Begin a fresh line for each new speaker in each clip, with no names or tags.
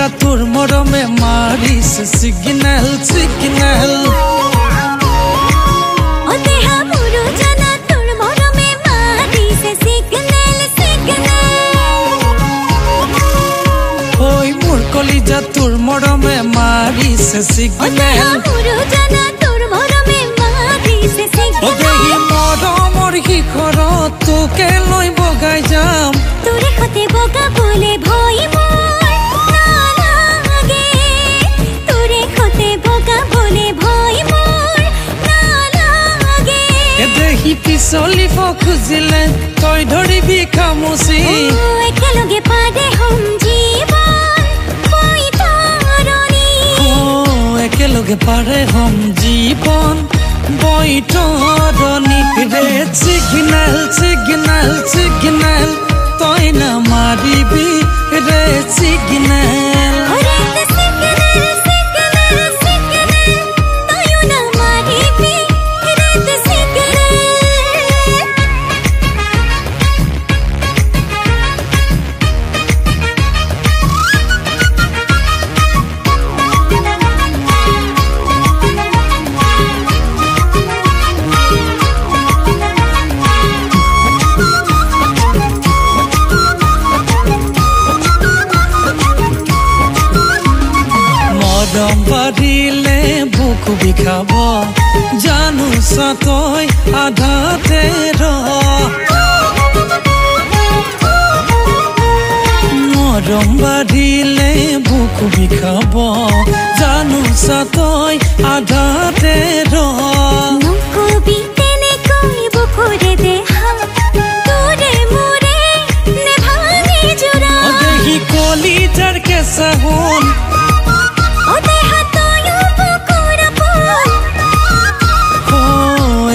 কলিজা তোর মরমে মারিছে signal signal ওই মোর কলিজা তোর মরমে মারিছে সিগন্যাল দেহি মরমর শিখর তোকে লৈ বগাই যাম
তোরে হতে বগা বলে ভয় মোর নালাগে তোরে হতে বগা বলে ভয় মোর নালাগে
দেহি পিছলিব খুজিলে তই ধৰিবি খামুচি
একেলগে পাৰে হম জীবন বৈতৰণি
একেলগে পাৰে হম জীবন বৈতৰণি ৰেড সিগন্যাল সিগন্যাল সিগন্যাল তই না মাৰিবি ৰেড সিগন্যাল বাঢ়িলে বুকু বিষাব জানো তই আধাতে মৰম বাঢ়িলে বুকু বিষাব জানো তই আধাতে
নকবি তেনেকৈ বুকুৰে দেহা তোৰে মোৰে নেভাঙে জোৰা
দেহি কলিজাৰ কেঁচা সোণ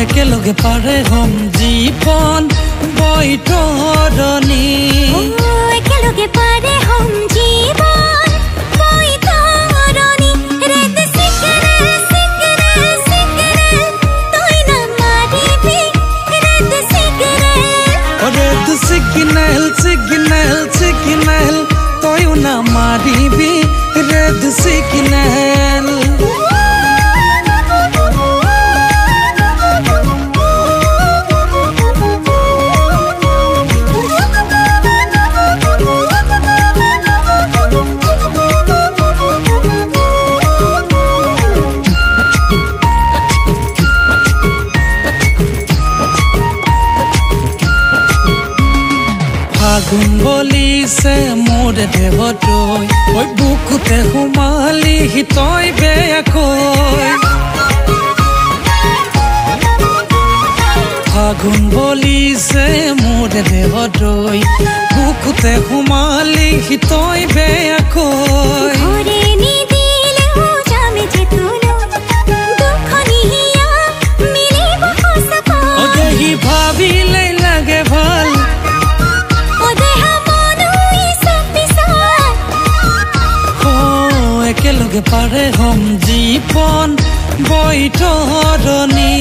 একেলগে পাৰে হম জীবন বৈতৰণি
একেলগে পাৰে হম জীবন বৈতৰণি ৰেড সিগন্যাল সিগন্যাল সিগন্যাল তই না মাৰিবি ৰেড
সিগন্যাল সিগন্যাল সিগন্যাল তইও না মাৰিবি ৰেড সিগন্যাল ফাগুন বলিছে মোৰ দেহতৈ ঐ বুকুতে সোমালি তই বেয়াকৈ ফাগুন বলিছে মোৰ দেহতৈ বুকুতে সোমালি তই বেয়াকৈ দেহি ভাবিলে লাগে ভাল একেলগে পাৰে হম জীবন বৈতৰণি